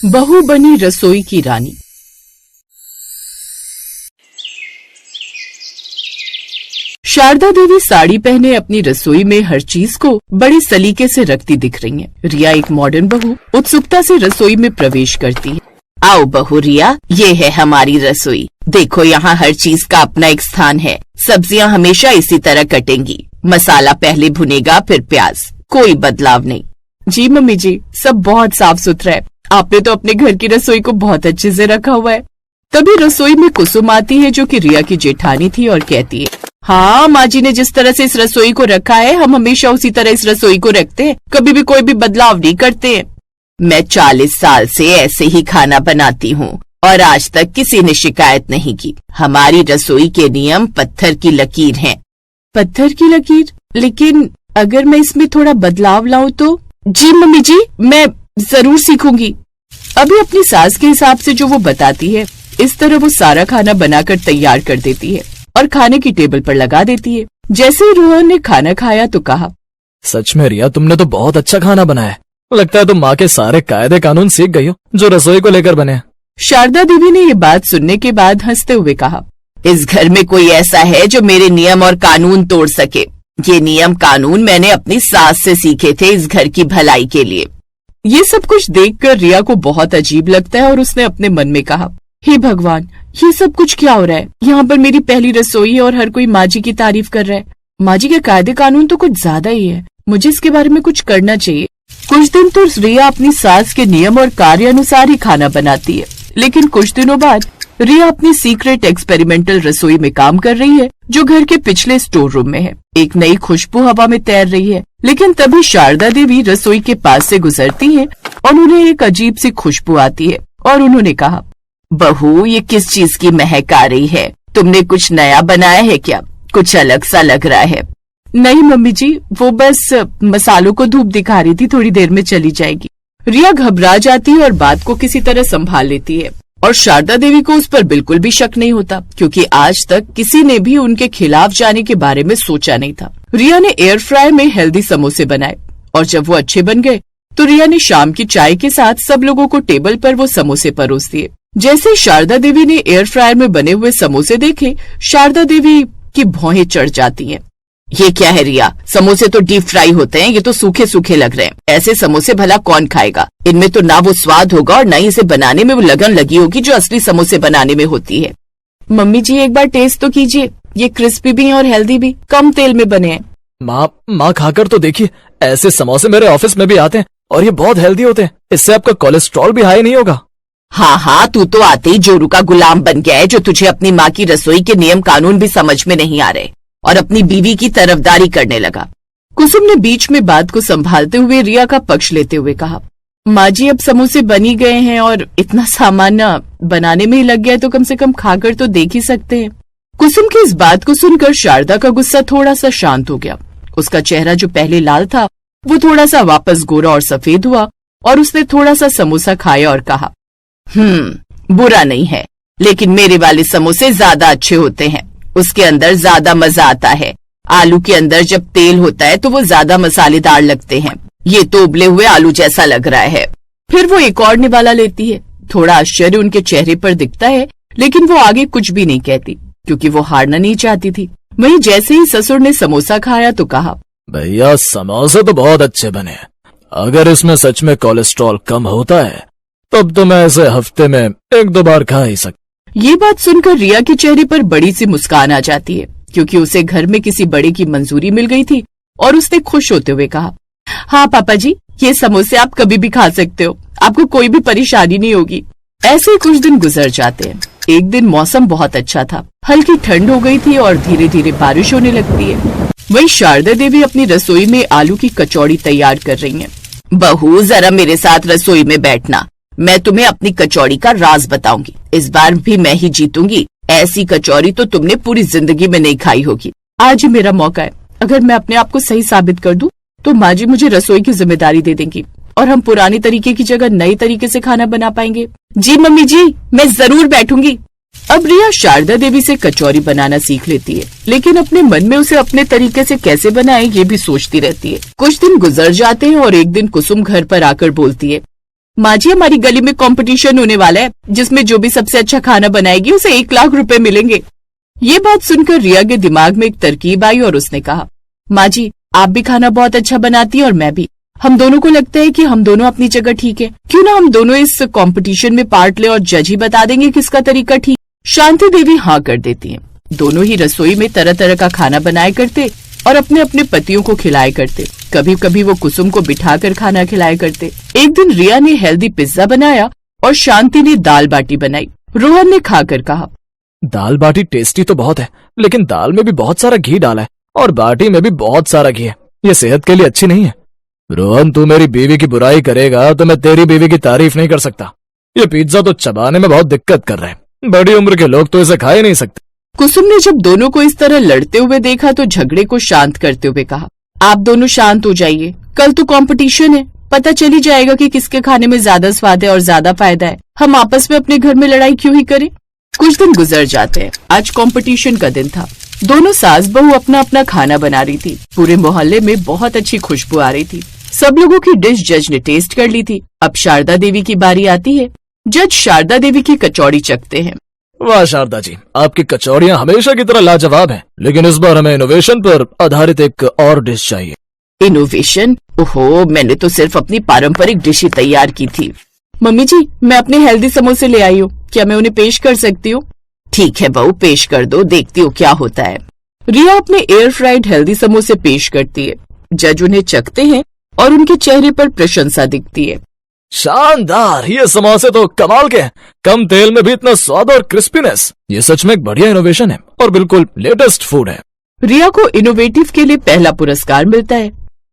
बहू बनी रसोई की रानी। शारदा देवी साड़ी पहने अपनी रसोई में हर चीज को बड़ी सलीके से रखती दिख रही हैं। रिया एक मॉडर्न बहू उत्सुकता से रसोई में प्रवेश करती है। आओ बहू रिया, ये है हमारी रसोई। देखो यहाँ हर चीज का अपना एक स्थान है। सब्जियाँ हमेशा इसी तरह कटेंगी। मसाला पहले भुनेगा फिर प्याज, कोई बदलाव नहीं। जी मम्मी जी, सब बहुत साफ सुथरा है। आपने तो अपने घर की रसोई को बहुत अच्छे से रखा हुआ है। तभी रसोई में कुसुम आती है जो कि रिया की जेठानी थी और कहती है, हाँ माँ जी ने जिस तरह से इस रसोई को रखा है हम हमेशा उसी तरह इस रसोई को रखते हैं, कभी भी कोई भी बदलाव नहीं करते हैं। मैं 40 साल से ऐसे ही खाना बनाती हूँ और आज तक किसी ने शिकायत नहीं की। हमारी रसोई के नियम पत्थर की लकीर हैं। पत्थर की लकीर? लेकिन अगर मैं इसमें थोड़ा बदलाव लाऊं तो? जी मम्मी जी, मैं जरूर सीखूंगी। अभी अपनी सास के हिसाब से जो वो बताती है इस तरह वो सारा खाना बनाकर तैयार कर देती है और खाने की टेबल पर लगा देती है। जैसे ही रोहन ने खाना खाया तो कहा, सच में रिया, तुमने तो बहुत अच्छा खाना बनाया है। लगता है तुम माँ के सारे कायदे कानून सीख गई हो जो रसोई को लेकर बने। शारदा देवी ने ये बात सुनने के बाद हंसते हुए कहा, इस घर में कोई ऐसा है जो मेरे नियम और कानून तोड़ सके? ये नियम कानून मैंने अपनी सास से सीखे थे इस घर की भलाई के लिए। ये सब कुछ देखकर रिया को बहुत अजीब लगता है और उसने अपने मन में कहा, हे भगवान, ये सब कुछ क्या हो रहा है? यहाँ पर मेरी पहली रसोई है और हर कोई माँ जी की तारीफ कर रहा है। माँ जी के कायदे कानून तो कुछ ज्यादा ही है। मुझे इसके बारे में कुछ करना चाहिए। कुछ दिन तो रिया अपनी सास के नियम और कार्य अनुसार ही खाना बनाती है, लेकिन कुछ दिनों बाद रिया अपनी सीक्रेट एक्सपेरिमेंटल रसोई में काम कर रही है जो घर के पिछले स्टोर रूम में है। एक नई खुशबू हवा में तैर रही है, लेकिन तभी शारदा देवी रसोई के पास से गुजरती हैं और उन्हें एक अजीब सी खुशबू आती है और उन्होंने कहा, बहू ये किस चीज की महक आ रही है? तुमने कुछ नया बनाया है क्या? कुछ अलग सा लग रहा है। नहीं मम्मी जी, वो बस मसालों को धूप दिखा रही थी, थोड़ी देर में चली जाएगी। रिया घबरा जाती है और बात को किसी तरह संभाल लेती है और शारदा देवी को उस पर बिल्कुल भी शक नहीं होता क्योंकि आज तक किसी ने भी उनके खिलाफ जाने के बारे में सोचा नहीं था। रिया ने एयर फ्रायर में हेल्दी समोसे बनाए और जब वो अच्छे बन गए तो रिया ने शाम की चाय के साथ सब लोगों को टेबल पर वो समोसे परोस दिए। जैसे शारदा देवी ने एयर फ्रायर में बने हुए समोसे देखे, शारदा देवी की भौहें चढ़ जाती हैं। ये क्या है रिया? समोसे तो डीप फ्राई होते हैं, ये तो सूखे सूखे लग रहे हैं। ऐसे समोसे भला कौन खाएगा? इनमें तो ना वो स्वाद होगा और ना ही इसे बनाने में वो लगन लगी होगी जो असली समोसे बनाने में होती है। मम्मी जी एक बार टेस्ट तो कीजिए, ये क्रिस्पी भी हैं और हेल्दी भी, कम तेल में बने हैं। माँ खाकर तो देखिए, ऐसे समोसे मेरे ऑफिस में भी आते हैं और ये बहुत हेल्दी होते हैं। इससे आपका कोलेस्ट्रॉल भी हाई नहीं होगा। हाँ, तू तो आते ही जोरू का गुलाम बन गया है जो तुझे अपनी माँ की रसोई के नियम कानून भी समझ में नहीं आ रहे और अपनी बीवी की तरफदारी करने लगा। कुसुम ने बीच में बात को संभालते हुए रिया का पक्ष लेते हुए कहा, माँ जी अब समोसे बन ही गए हैं और इतना सामान बनाने में ही लग गया है तो कम से कम खाकर तो देख ही सकते हैं। कुसुम की इस बात को सुनकर शारदा का गुस्सा थोड़ा सा शांत हो गया। उसका चेहरा जो पहले लाल था वो थोड़ा सा वापस गोरा और सफेद हुआ और उसने थोड़ा सा समोसा खाया और कहा, बुरा नहीं है, लेकिन मेरे वाले समोसे ज्यादा अच्छे होते हैं। उसके अंदर ज्यादा मजा आता है। आलू के अंदर जब तेल होता है तो वो ज्यादा मसालेदार लगते हैं। ये तो उबले हुए आलू जैसा लग रहा है। फिर वो एक और निवाला लेती है। थोड़ा आश्चर्य उनके चेहरे पर दिखता है, लेकिन वो आगे कुछ भी नहीं कहती क्योंकि वो हारना नहीं चाहती थी। वहीं जैसे ही ससुर ने समोसा खाया तो कहा, भैया समोसे तो बहुत अच्छे बने हैं। अगर इसमें सच में कोलेस्ट्रॉल कम होता है तब तो मैं इसे हफ्ते में 1-2 बार खा ही सकता। ये बात सुनकर रिया के चेहरे पर बड़ी सी मुस्कान आ जाती है क्योंकि उसे घर में किसी बड़े की मंजूरी मिल गई थी और उसने खुश होते हुए कहा, हाँ पापा जी, ये समोसे आप कभी भी खा सकते हो, आपको कोई भी परेशानी नहीं होगी। ऐसे कुछ दिन गुजर जाते हैं। एक दिन मौसम बहुत अच्छा था, हल्की ठंड हो गई थी और धीरे धीरे बारिश होने लगती है। वहीं शारदा देवी अपनी रसोई में आलू की कचौड़ी तैयार कर रही हैं। बहू जरा मेरे साथ रसोई में बैठना, मैं तुम्हें अपनी कचौड़ी का राज बताऊंगी। इस बार भी मैं ही जीतूंगी। ऐसी कचौड़ी तो तुमने पूरी जिंदगी में नहीं खाई होगी। आज ही मेरा मौका है। अगर मैं अपने आप को सही साबित कर दूं तो माँ जी मुझे रसोई की जिम्मेदारी दे देंगी और हम पुराने तरीके की जगह नए तरीके से खाना बना पाएंगे। जी मम्मी जी, मैं जरूर बैठूंगी। अब रिया शारदा देवी से कचौरी बनाना सीख लेती है, लेकिन अपने मन में उसे अपने तरीके से कैसे बनाए ये भी सोचती रहती है। कुछ दिन गुजर जाते हैं और एक दिन कुसुम घर पर आकर बोलती है, माँ जी, हमारी गली में कंपटीशन होने वाला है जिसमें जो भी सबसे अच्छा खाना बनाएगी उसे 1 लाख रुपए मिलेंगे। ये बात सुनकर रिया के दिमाग में एक तरकीब आई और उसने कहा, माँ जी, आप भी खाना बहुत अच्छा बनाती हैं और मैं भी। हम दोनों को लगता है कि हम दोनों अपनी जगह ठीक है। क्यों ना हम दोनों इस कंपटीशन में पार्ट ले और जज ही बता देंगे किसका तरीका ठीक। शांति देवी हाँ कर देती हैं। दोनों ही रसोई में तरह तरह का खाना बनाया करते और अपने अपने पतियों को खिलाया करते। कभी कभी वो कुसुम को बिठाकर खाना खिलाया करते। एक दिन रिया ने हेल्दी पिज्जा बनाया और शांति ने दाल बाटी बनाई। रोहन ने खाकर कहा, दाल बाटी टेस्टी तो बहुत है, लेकिन दाल में भी बहुत सारा घी डाला है और बाटी में भी बहुत सारा घी है। ये सेहत के लिए अच्छी नहीं है। रोहन, तू मेरी बीवी की बुराई करेगा तो मैं तेरी बीवी की तारीफ नहीं कर सकता। ये पिज्जा तो चबाने में बहुत दिक्कत कर रहा है। बड़ी उम्र के लोग तो इसे खा ही नहीं सकते। कुसुम ने जब दोनों को इस तरह लड़ते हुए देखा तो झगड़े को शांत करते हुए कहा, आप दोनों शांत हो जाइए। कल तो कंपटीशन है, पता चल ही जाएगा कि किसके खाने में ज्यादा स्वाद है और ज्यादा फायदा है। हम आपस में अपने घर में लड़ाई क्यों ही करें। कुछ दिन गुजर जाते हैं। आज कंपटीशन का दिन था। दोनों सास बहू अपना अपना खाना बना रही थी। पूरे मोहल्ले में बहुत अच्छी खुशबू आ रही थी। सब लोगों की डिश जज ने टेस्ट कर ली थी। अब शारदा देवी की बारी आती है। जज शारदा देवी की कचौड़ी चखते हैं। वाह शारदा जी, आपकी कचौड़ियाँ हमेशा की तरह लाजवाब हैं, लेकिन इस बार हमें इनोवेशन पर आधारित एक और डिश चाहिए। इनोवेशन? ओहो, मैंने तो सिर्फ अपनी पारंपरिक डिश ही तैयार की थी। मम्मी जी, मैं अपने हेल्दी समोसे ले आई हूँ, क्या मैं उन्हें पेश कर सकती हूँ? ठीक है बहू, पेश कर दो, देखती हूँ क्या होता है। रिया अपने एयर फ्राइड हेल्दी समोसे पेश करती है। जज उन्हें चखते हैं और उनके चेहरे पर प्रशंसा दिखती है। शानदार, ये समोसे तो कमाल के हैं। कम तेल में भी इतना स्वाद और क्रिस्पीनेस। ये सच में एक बढ़िया इनोवेशन है और बिल्कुल लेटेस्ट फूड है। रिया को इनोवेटिव के लिए पहला पुरस्कार मिलता है।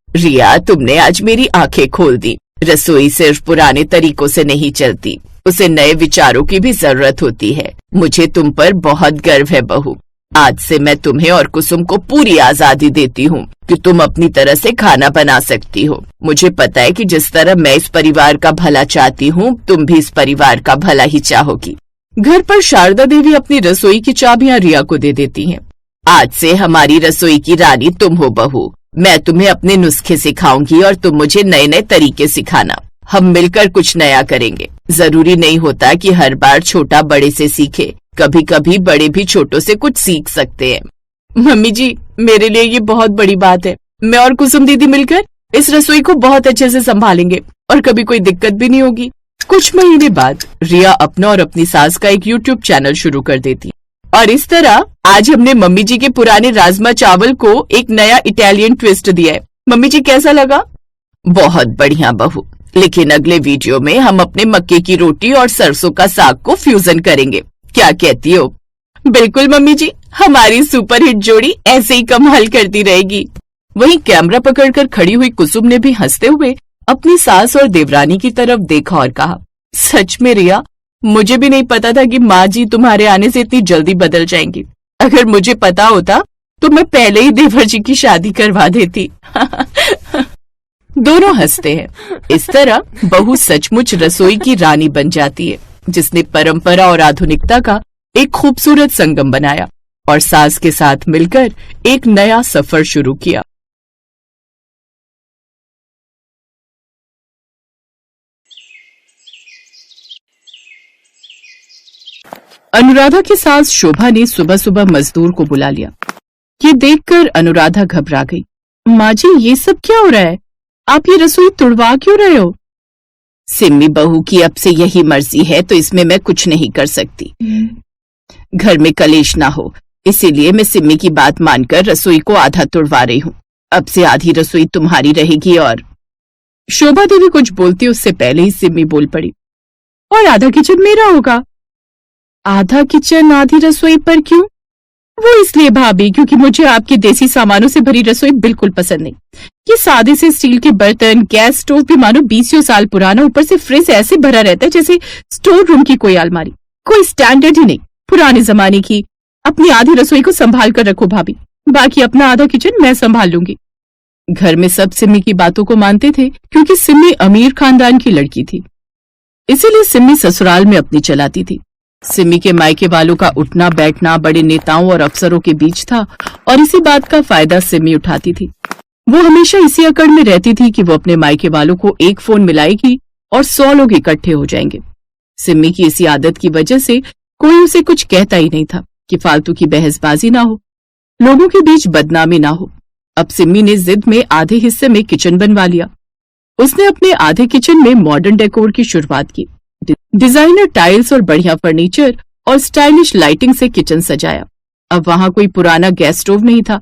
रिया, तुमने आज मेरी आंखें खोल दी। रसोई सिर्फ पुराने तरीकों से नहीं चलती, उसे नए विचारों की भी जरूरत होती है। मुझे तुम पर बहुत गर्व है बहू। आज से मैं तुम्हें और कुसुम को पूरी आजादी देती हूँ कि तुम अपनी तरह से खाना बना सकती हो। मुझे पता है कि जिस तरह मैं इस परिवार का भला चाहती हूँ, तुम भी इस परिवार का भला ही चाहोगी। घर पर शारदा देवी अपनी रसोई की चाबियां रिया को दे देती हैं। आज से हमारी रसोई की रानी तुम हो बहू। मैं तुम्हें अपने नुस्खे सिखाऊंगी और तुम मुझे नए नए तरीके सिखाना। हम मिलकर कुछ नया करेंगे। जरूरी नहीं होता कि हर बार छोटा बड़े से सीखे, कभी कभी बड़े भी छोटों से कुछ सीख सकते हैं। मम्मी जी, मेरे लिए ये बहुत बड़ी बात है। मैं और कुसुम दीदी मिलकर इस रसोई को बहुत अच्छे से संभालेंगे और कभी कोई दिक्कत भी नहीं होगी। कुछ महीने बाद रिया अपना और अपनी सास का एक YouTube चैनल शुरू कर देती और इस तरह आज हमने मम्मी जी के पुराने राजमा चावल को एक नया इटालियन ट्विस्ट दिया है। मम्मी जी, कैसा लगा? बहुत बढ़िया बहू, लेकिन अगले वीडियो में हम अपने मक्के की रोटी और सरसों का साग को फ्यूजन करेंगे। क्या कहती हो? बिल्कुल मम्मी जी, हमारी सुपरहिट जोड़ी ऐसे ही कमाल करती रहेगी। वहीं कैमरा पकड़कर खड़ी हुई कुसुम ने भी हंसते हुए अपनी सास और देवरानी की तरफ देखा और कहा, सच में रिया, मुझे भी नहीं पता था कि माँ जी तुम्हारे आने से इतनी जल्दी बदल जाएंगी। अगर मुझे पता होता तो मैं पहले ही देवर जी की शादी करवा देती। दोनों हंसते हैं। इस तरह बहू सचमुच रसोई की रानी बन जाती है, जिसने परंपरा और आधुनिकता का एक खूबसूरत संगम बनाया और सास के साथ मिलकर एक नया सफर शुरू किया। अनुराधा की सास शोभा ने सुबह सुबह मजदूर को बुला लिया। ये देखकर अनुराधा घबरा गई। माँ जी, ये सब क्या हो रहा है? आप ये रसोई तुड़वा क्यों रहे हो? सिम्मी बहू की अब से यही मर्जी है तो इसमें मैं कुछ नहीं कर सकती। घर में कलेश ना हो, इसीलिए मैं सिम्मी की बात मानकर रसोई को आधा तुड़वा रही हूँ। अब से आधी रसोई तुम्हारी रहेगी। और शोभा देवी कुछ बोलती उससे पहले ही सिम्मी बोल पड़ी, और आधा किचन मेरा होगा। आधा किचन आधी रसोई पर क्यों? वो इसलिए भाभी, क्योंकि मुझे आपकी देसी सामानों से भरी रसोई बिल्कुल पसंद नहीं। ये सादे से स्टील के बर्तन, गैस स्टोव भी मानो 20 साल पुराना, ऊपर से फ्रिज ऐसे भरा रहता है जैसे स्टोर रूम की कोई अलमारी। कोई स्टैंडर्ड ही नहीं, पुराने जमाने की। अपनी आधी रसोई को संभाल कर रखो भाभी, बाकी अपना आधा किचन मैं संभाल लूंगी। घर में सब सिम्मी की बातों को मानते थे, क्योंकि सिम्मी अमीर खानदान की लड़की थी, इसीलिए सिम्मी ससुराल में अपनी चलाती थी। सिम्मी के मायके वालों का उठना बैठना बड़े नेताओं और अफसरों के बीच था और इसी बात का फायदा सिम्मी उठाती थी। वो हमेशा इसी अकड़ में रहती थी कि वो अपने मायके वालों को एक फोन मिलाएगी और 100 लोग इकट्ठे हो जाएंगे। सिम्मी की इसी आदत की वजह से कोई उसे कुछ कहता ही नहीं था कि फालतू की बहसबाजी ना हो, लोगों के बीच बदनामी ना हो। अब सिम्मी ने जिद में आधे हिस्से में किचन बनवा लिया। उसने अपने आधे किचन में मॉडर्न डेकोर की शुरुआत की। डिजाइनर टाइल्स और बढ़िया फर्नीचर और स्टाइलिश लाइटिंग से किचन सजाया। अब वहां कोई पुराना गैस स्टोव नहीं था,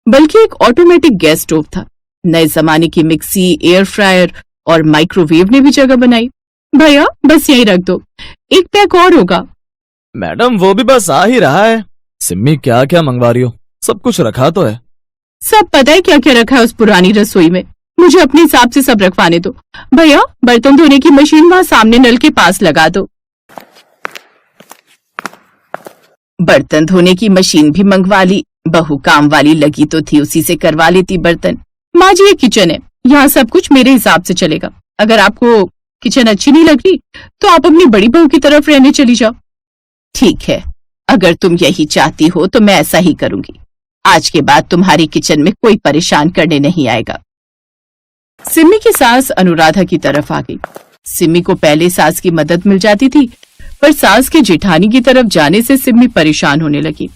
बल्कि एक ऑटोमेटिक गैस स्टोव था। नए जमाने की मिक्सी, एयर फ्रायर और माइक्रोवेव ने भी जगह बनाई। भैया बस यही रख दो, एक पैक और होगा। मैडम वो भी बस आ ही रहा है। सिम्मी क्या क्या मंगवा रही हो? सब कुछ रखा तो है। सब पता है क्या क्या रखा है उस पुरानी रसोई में, मुझे अपने हिसाब से सब रखवाने दो। भैया बर्तन धोने की मशीन वहां सामने नल के पास लगा दो। बर्तन धोने की मशीन भी मंगवा ली। बहू काम वाली लगी तो थी, उसी से करवा लेती बर्तन। माँ जी ये किचन है, यहाँ सब कुछ मेरे हिसाब से चलेगा। अगर आपको किचन अच्छी नहीं लग रही तो आप अपनी बड़ी बहू की तरफ रहने चली जाओ। ठीक है, अगर तुम यही चाहती हो तो मैं ऐसा ही करूंगी। आज के बाद तुम्हारी किचन में कोई परेशान करने नहीं आएगा। सिम्मी की सास अनुराधा की तरफ आ गई। सिम्मी को पहले सास की मदद मिल जाती थी, पर सास के जेठानी की तरफ जाने से सिम्मी परेशान होने लगी।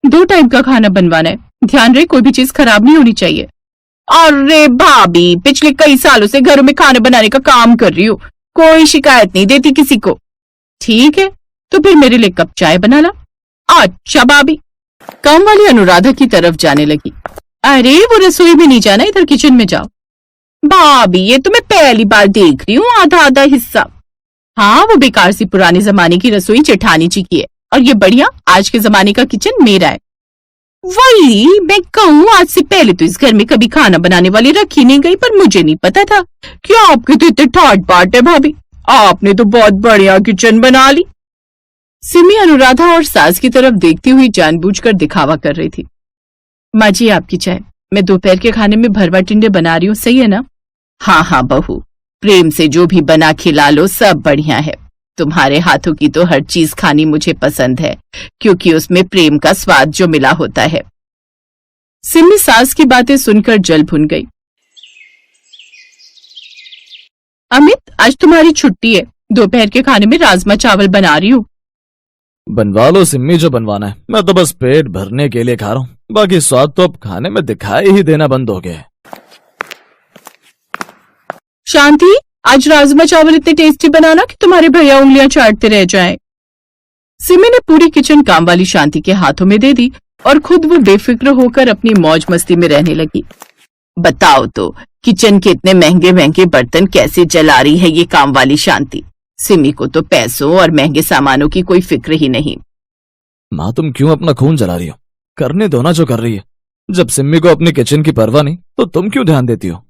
2 टाइम का खाना बनवाना है, ध्यान रहे कोई भी चीज खराब नहीं होनी चाहिए। अरे भाभी, पिछले कई सालों से घरों में खाना बनाने का काम कर रही हूँ, कोई शिकायत नहीं देती किसी को। ठीक है, तो फिर मेरे लिए कप चाय बना ला। अच्छा भाभी। काम वाली अनुराधा की तरफ जाने लगी। अरे वो रसोई में नहीं जाना, इधर किचन में जाओ। भाभी ये तो मैं पहली बार देख रही हूँ, आधा आधा हिस्सा। हाँ वो बेकार सी पुराने जमाने की रसोई जेठानी जी की है, और ये बढ़िया आज के जमाने का किचन मेरा है। वही मैं कहूँ, आज से पहले तो इस घर में कभी खाना बनाने वाली रखी नहीं गई, पर मुझे नहीं पता था कि आपके तो इतने ठाट बाट है भाभी। आपने तो बहुत बढ़िया किचन बना ली। सिमी अनुराधा और सास की तरफ देखती हुई जानबूझकर दिखावा कर रही थी। माँ जी आपकी चाय, मैं दोपहर के खाने में भरवा टिंडे बना रही हूँ, सही है ना? हाँ हाँ बहू, प्रेम से जो भी बना खिला लो, सब बढ़िया है। तुम्हारे हाथों की तो हर चीज खानी मुझे पसंद है, क्योंकि उसमें प्रेम का स्वाद जो मिला होता है। सिमी सास की बातें सुनकर जल भुन गई। अमित आज तुम्हारी छुट्टी है, दोपहर के खाने में राजमा चावल बना रही हूँ। बनवा लो सिम्मी जो बनवाना है, मैं तो बस पेट भरने के लिए खा रहा हूँ, बाकी स्वाद तो अब खाने में दिखाई ही देना बंद हो गया है। शांति आज राजमा चावल इतने टेस्टी बनाना कि तुम्हारे भैया उंगलियां चाटते रह जाएं। सिमी ने पूरी किचन काम वाली शांति के हाथों में दे दी और खुद वो बेफिक्र होकर अपनी मौज मस्ती में रहने लगी। बताओ तो, किचन के इतने महंगे महंगे बर्तन कैसे जला रही है ये काम वाली शांति। सिमी को तो पैसों और महंगे सामानों की कोई फिक्र ही नहीं। माँ तुम क्यों अपना खून जला रही हो? करने दो ना जो कर रही है। जब सिम्मी को अपनी किचन की परवाह नहीं तो तुम क्यों ध्यान देती हो?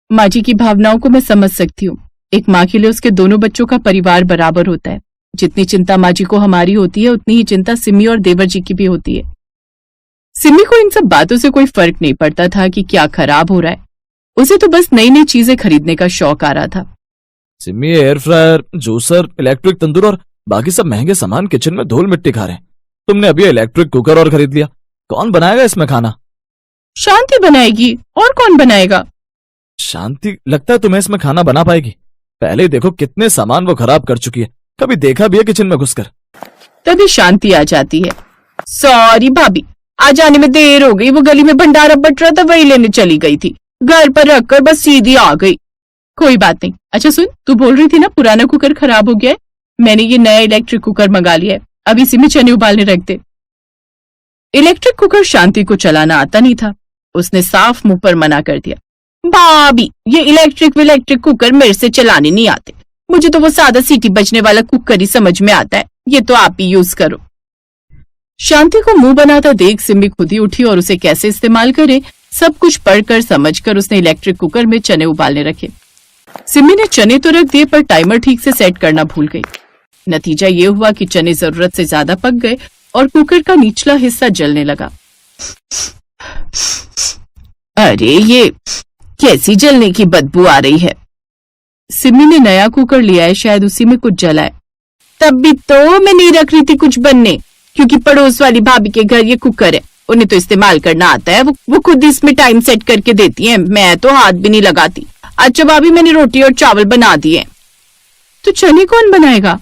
माँ जी की भावनाओं को मैं समझ सकती हूँ। एक माँ के लिए उसके दोनों बच्चों का परिवार बराबर होता है। जितनी चिंता माँ जी को हमारी होती है, उतनी ही चिंता सिमी और देवर जी की भी होती है। सिमी को इन सब बातों से कोई फर्क नहीं पड़ता था कि क्या खराब हो रहा है। उसे तो बस नई नई चीजें खरीदने का शौक आ रहा था। Simmi air fryer, juicer, electric tandoor और बाकी सब महंगे सामान किचन में धूल मिट्टी खा रहे हैं। तुमने अभी इलेक्ट्रिक कुकर और खरीद लिया, कौन बनाएगा इसमें खाना? शांति बनाएगी, और कौन बनाएगा? शांति, लगता है तुम्हें इसमें खाना बना पाएगी? पहले देखो कितने सामान वो खराब कर चुकी है, कभी देखा भी है किचन में घुसकर? तभी शांति आ जाती है। सॉरी भाभी, आज आने में देर हो गई, वो गली में भंडारा बट रहा था, वही लेने चली गई थी, घर पर रखकर बस सीधी आ गई। कोई बात नहीं। अच्छा सुन, तू बोल रही थी ना पुराना कुकर खराब हो गया है, मैंने ये नया इलेक्ट्रिक कुकर मंगा लिया है, अब इसी में चने उबालने रख दे। इलेक्ट्रिक कुकर शांति को चलाना आता नहीं था, उसने साफ मुंह पर मना कर दिया। भाभी ये इलेक्ट्रिक कुकर मेरे से चलाने नहीं आते, मुझे तो वो सादा सीटी बजने वाला कुकर ही समझ में आता है, ये तो आप ही यूज करो। शांति को मुंह बनाता देख सिम्मी खुद ही उठी और उसे कैसे इस्तेमाल करे सब कुछ पढ़कर समझकर उसने इलेक्ट्रिक कुकर में चने उबालने रखे। सिम्मी ने चने तो रख दिए, पर टाइमर ठीक से सेट करना भूल गई। नतीजा ये हुआ कि चने जरूरत से ज्यादा पक गए और कुकर का निचला हिस्सा जलने लगा। अरे ये कैसी जलने की बदबू आ रही है। सिम्मी ने नया कुकर लिया है, शायद उसी में कुछ जला है। तब भी तो मैं नहीं रख रही थी कुछ बनने, क्योंकि पड़ोस वाली भाभी के घर ये कुकर है, उन्हें तो इस्तेमाल करना आता है, वो खुद इसमें टाइम सेट करके देती हैं, मैं तो हाथ भी नहीं लगाती। अच्छा भाभी मैंने रोटी और चावल बना दिए। तो चने कौन बनाएगा?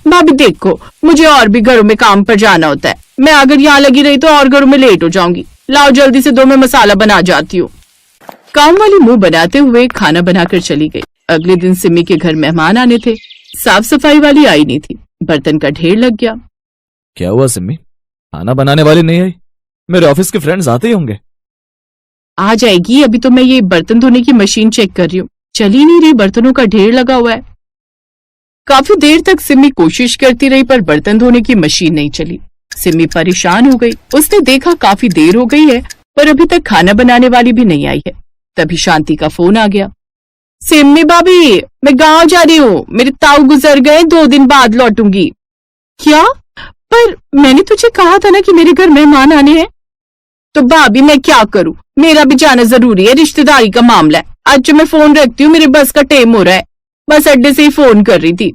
भाभी देखो मुझे और भी घरों में काम पर जाना होता है, मैं अगर यहाँ लगी रही तो और घरों में लेट हो जाऊंगी। लाओ जल्दी से दो, मैं मसाला बना जाती हूँ। काम वाली मुंह बनाते हुए खाना बनाकर चली गई। अगले दिन सिमी के घर मेहमान आने थे। साफ सफाई वाली आई नहीं थी, बर्तन का ढेर लग गया। क्या हुआ सिमी, खाना बनाने वाली नहीं आई? मेरे ऑफिस के फ्रेंड्स आते ही होंगे। आ जाएगी, अभी तो मैं ये बर्तन धोने की मशीन चेक कर रही हूँ, चल ही नहीं रही, बर्तनों का ढेर लगा हुआ है। काफी देर तक सिमी कोशिश करती रही पर बर्तन धोने की मशीन नहीं चली। सिमी परेशान हो गई। उसने देखा काफी देर हो गई है पर अभी तक खाना बनाने वाली भी नहीं आई है। तभी शांति का फोन आ गया। सिमी भाभी मैं गांव जा रही हूँ, मेरे ताऊ गुजर गए, 2 दिन बाद लौटूंगी। क्या? पर मैंने तुझे कहा था ना कि मेरे घर मेहमान आने हैं। तो भाभी मैं क्या करूँ, मेरा भी जाना जरूरी है, रिश्तेदारी का मामला है। आज मैं फोन रखती हूँ, मेरे बस का टाइम हो रहा है। बस अड्डे से ही फोन कर रही थी।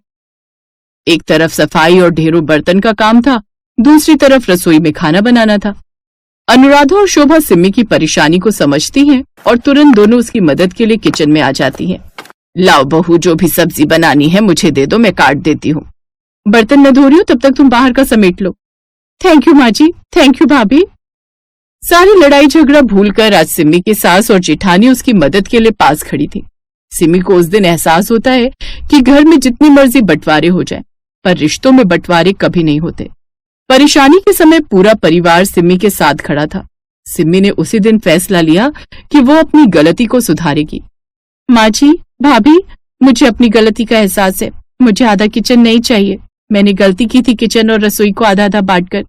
एक तरफ सफाई और ढेरों बर्तन का काम था, दूसरी तरफ रसोई में खाना बनाना था। अनुराधा और शोभा सिमी की परेशानी को समझती हैं और तुरंत दोनों उसकी मदद के लिए किचन में आ जाती हैं। लाओ बहू, जो भी सब्जी बनानी है मुझे दे दो, मैं काट देती हूँ। बर्तन मैं धो रही हूँ, तब तक तुम बाहर का समेट लो। थैंक यू माँ जी, थैंक यू भाभी। सारी लड़ाई झगड़ा भूलकर आज सिमी की सास और जेठानी उसकी मदद के लिए पास खड़ी थी। सिमी को उस दिन एहसास होता है कि घर में जितनी मर्जी बंटवारे हो जाए पर रिश्तों में बंटवारे कभी नहीं होते। परेशानी के समय पूरा परिवार सिमी के साथ खड़ा था। सिमी ने उसी दिन फैसला लिया कि वो अपनी गलती को सुधारेगी। माँ जी, भाभी, मुझे अपनी गलती का एहसास है, मुझे आधा किचन नहीं चाहिए। मैंने गलती की थी किचन और रसोई को आधा आधा बांटकर।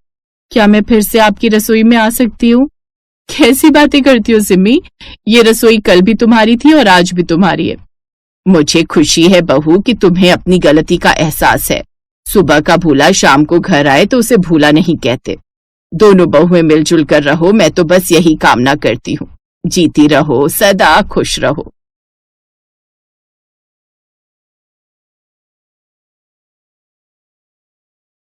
क्या मैं फिर से आपकी रसोई में आ सकती हूँ? कैसी बातें करती हो सिमी, ये रसोई कल भी तुम्हारी थी और आज भी तुम्हारी है। मुझे खुशी है बहू कि तुम्हें अपनी गलती का एहसास है। सुबह का भूला शाम को घर आए तो उसे भूला नहीं कहते। दोनों बहुएं मिलजुल कर रहो, मैं तो बस यही कामना करती हूँ। जीती रहो, सदा खुश रहो।